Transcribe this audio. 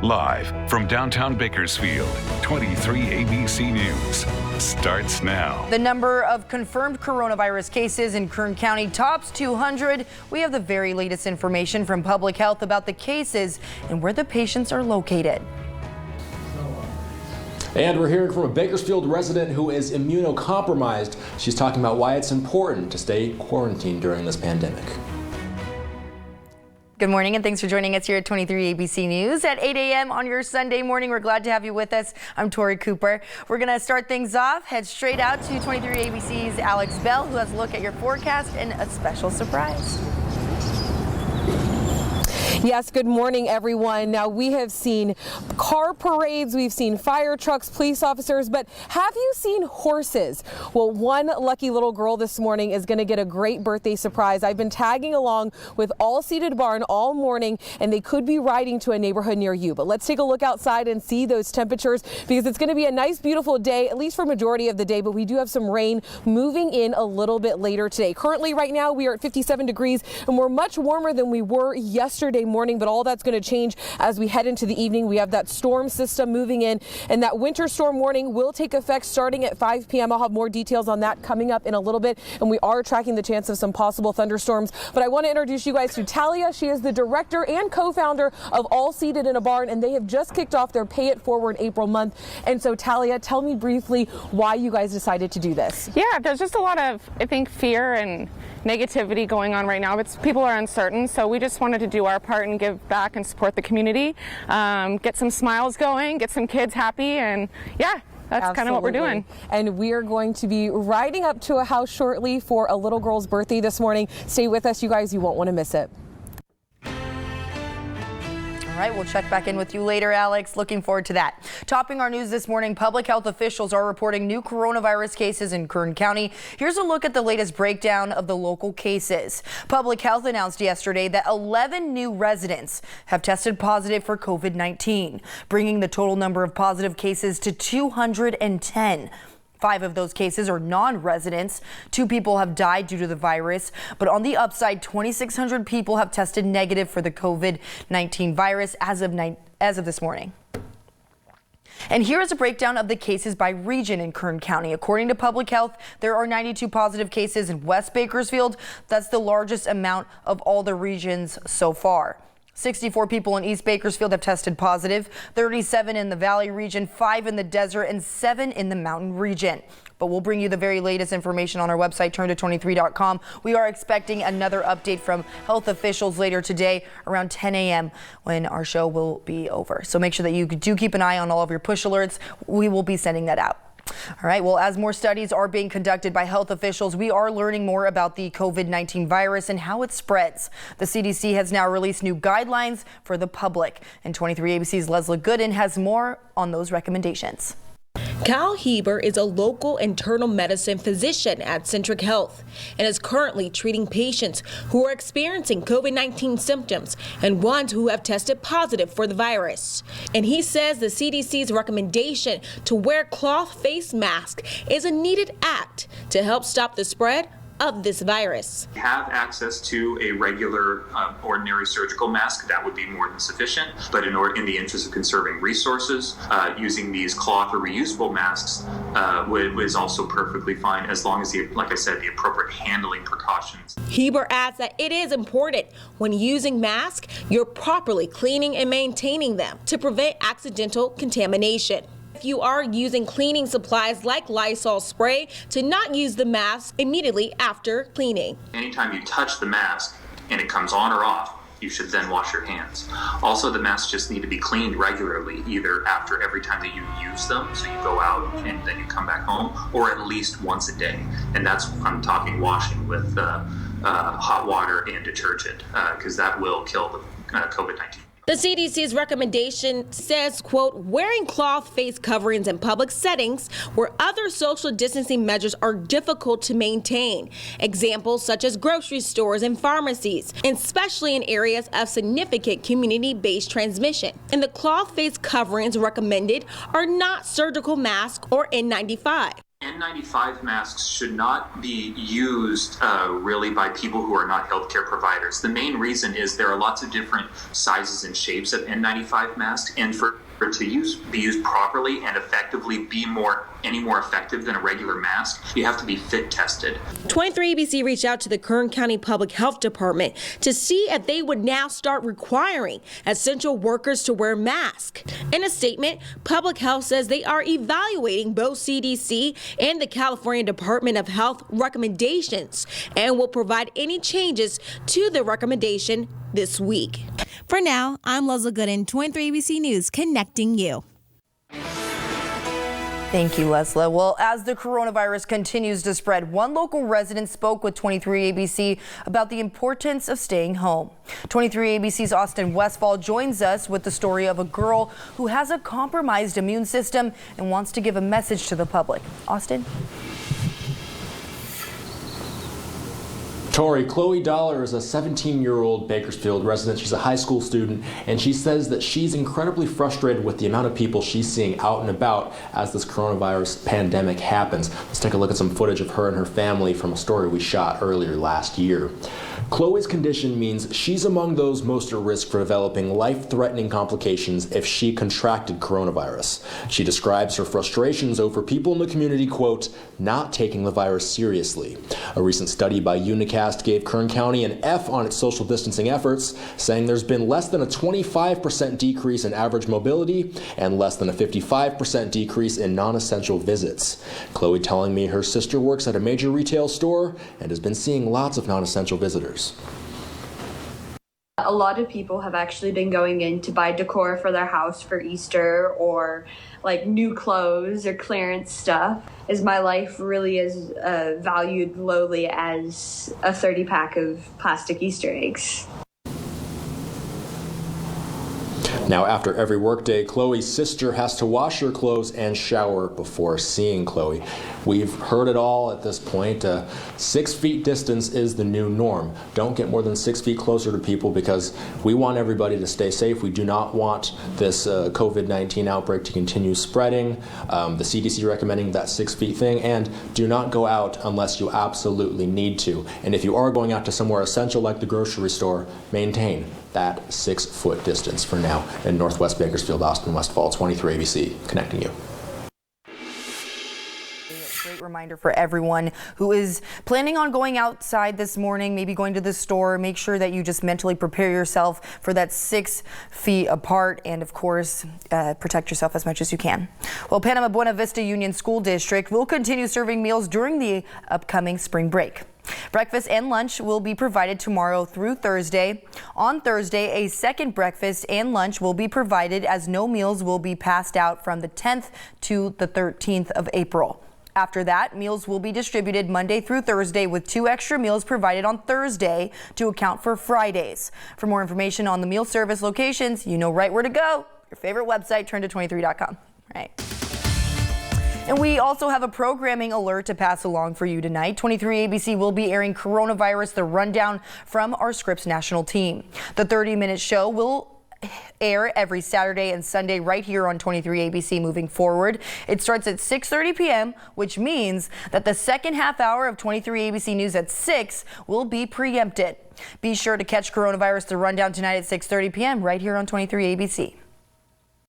Live from downtown Bakersfield, 23 ABC News starts now. The number of confirmed coronavirus cases in Kern County tops 200. We have the very latest information from Public Health about the cases and where the patients are located. And we're hearing from a Bakersfield resident who is immunocompromised. She's talking about why it's important to stay quarantined during this pandemic. Good morning and thanks for joining us here at 23 ABC News at 8 a.m. on your Sunday morning. We're glad to have you with us. I'm Tori Cooper. We're going to start things off, head straight out to 23 ABC's Alex Bell, who has a look at your forecast and a special surprise. Yes, good morning, everyone. Now, we have seen car parades, we've seen fire trucks, police officers, but have you seen horses? Well, one lucky little girl this morning is going to get a great birthday surprise. I've been tagging along with All Seated Barn all morning, and they could be riding to a neighborhood near you. But let's take a look outside and see those temperatures, because it's going to be a nice, beautiful day, at least for majority of the day, but we do have some rain moving in a little bit later today. Currently, right now, we are at 57 degrees, and we're much warmer than we were yesterday morning, but all that's going to change as we head into the evening. We have that storm system moving in, and that winter storm warning will take effect starting at 5 p.m. I'll have more details on that coming up in a little bit, and we are tracking the chance of some possible thunderstorms. But I want to introduce you guys to Talia. She is the director and co-founder of All Seated in a Barn, and they have just kicked off their Pay It Forward April month. And so, Talia, tell me briefly why you guys decided to do this. Yeah, there's just a lot of, I think, fear and negativity going on right now. People are uncertain, so we just wanted to do our part and give back and support the community, get some smiles going, get some kids happy, and yeah, that's kind of what we're doing. And we are going to be riding up to a house shortly for a little girl's birthday this morning. Stay with us, you guys. You won't want to miss it. All right, we'll check back in with you later, Alex. Looking forward to that. Topping our news this morning, public health officials are reporting new coronavirus cases in Kern County. Here's a look at the latest breakdown of the local cases. Public health announced yesterday that 11 new residents have tested positive for COVID-19, bringing the total number of positive cases to 210. 5 of those cases are non-residents. 2 people have died due to the virus. But on the upside, 2,600 people have tested negative for the COVID-19 virus as of this morning. And here is a breakdown of the cases by region in Kern County. According to Public Health, there are 92 positive cases in West Bakersfield. That's the largest amount of all the regions so far. 64 people in East Bakersfield have tested positive, 37 in the Valley region, 5 in the desert, and 7 in the mountain region. But we'll bring you the very latest information on our website, turnto23.com. We are expecting another update from health officials later today around 10 a.m. when our show will be over. So make sure that you do keep an eye on all of your push alerts. We will be sending that out. All right, well, as more studies are being conducted by health officials, we are learning more about the COVID-19 virus and how it spreads. The CDC has now released new guidelines for the public, and 23 ABC's Leslie Gooden has more on those recommendations. Cal Heber is a local internal medicine physician at Centric Health and is currently treating patients who are experiencing COVID-19 symptoms and ones who have tested positive for the virus. And he says the CDC's recommendation to wear cloth face mask is a needed act to help stop the spread of this virus. Have access to a regular ordinary surgical mask, that would be more than sufficient. But in the interest of conserving resources, using these cloth or reusable masks is also perfectly fine, as long as, like I said, the appropriate handling precautions. Heber adds that it is important when using masks, you're properly cleaning and maintaining them to prevent accidental contamination. If you are using cleaning supplies like Lysol spray, to not use the mask immediately after cleaning. Anytime you touch the mask and it comes on or off, you should then wash your hands. Also, the masks just need to be cleaned regularly, either after every time that you use them, so you go out and then you come back home, or at least once a day. And that's, I'm talking washing with hot water and detergent, because that will kill the COVID-19. The CDC's recommendation says, quote, wearing cloth face coverings in public settings where other social distancing measures are difficult to maintain. Examples such as grocery stores and pharmacies, especially in areas of significant community-based transmission. And the cloth face coverings recommended are not surgical masks or N95. N95 masks should not be used really by people who are not healthcare providers. The main reason is there are lots of different sizes and shapes of N95 masks, and for it to be used properly and effectively, any more effective than a regular mask, you have to be fit tested. 23 ABC reached out to the Kern County Public Health Department to see if they would now start requiring essential workers to wear masks. In a statement, Public Health says they are evaluating both CDC and the California Department of Health recommendations and will provide any changes to the recommendation this week. For now, I'm Leslie Gooden, 23 ABC News, connecting you. Thank you, Leslie. Well, as the coronavirus continues to spread, one local resident spoke with 23 ABC about the importance of staying home. 23 ABC's Austin Westfall joins us with the story of a girl who has a compromised immune system and wants to give a message to the public. Austin? Tori, Chloe Dollar is a 17-year-old Bakersfield resident. She's a high school student, and she says that she's incredibly frustrated with the amount of people she's seeing out and about as this coronavirus pandemic happens. Let's take a look at some footage of her and her family from a story we shot earlier last year. Chloe's condition means she's among those most at risk for developing life-threatening complications if she contracted coronavirus. She describes her frustrations over people in the community, quote, not taking the virus seriously. A recent study by Unicast gave Kern County an F on its social distancing efforts, saying there's been less than a 25% decrease in average mobility and less than a 55% decrease in non-essential visits. Chloe telling me her sister works at a major retail store and has been seeing lots of non-essential visitors. A lot of people have actually been going in to buy decor for their house for Easter, or like new clothes or clearance stuff. Is my life really as valued lowly as a 30-pack of plastic Easter eggs? Now, after every workday, Chloe's sister has to wash her clothes and shower before seeing Chloe. We've heard it all at this point. 6 feet distance is the new norm. Don't get more than 6 feet closer to people because we want everybody to stay safe. We do not want this COVID-19 outbreak to continue spreading. The CDC recommending that 6 feet thing, and do not go out unless you absolutely need to. And if you are going out to somewhere essential like the grocery store, maintain that 6 foot distance for now. In Northwest Bakersfield, Austin Westfall, 23 ABC, connecting you. Great reminder for everyone who is planning on going outside this morning, maybe going to the store. Make sure that you just mentally prepare yourself for that 6 feet apart, and of course, protect yourself as much as you can. Well, Panama Buena Vista Union School District will continue serving meals during the upcoming spring break. Breakfast and lunch will be provided tomorrow through Thursday. On Thursday, a second breakfast and lunch will be provided, as no meals will be passed out from the 10th to the 13th of April. After that, meals will be distributed Monday through Thursday, with 2 extra meals provided on Thursday to account for Fridays. For more information on the meal service locations, you know right where to go. Your favorite website, turn to 23.com. Right. And we also have a programming alert to pass along for you tonight. 23 ABC will be airing Coronavirus, the rundown from our Scripps national team. The 30-minute show will air every Saturday and Sunday right here on 23 ABC moving forward. It starts at 6:30 p.m., which means that the second half hour of 23 ABC News at 6 will be preempted. Be sure to catch Coronavirus, the rundown tonight at 6:30 p.m. right here on 23 ABC.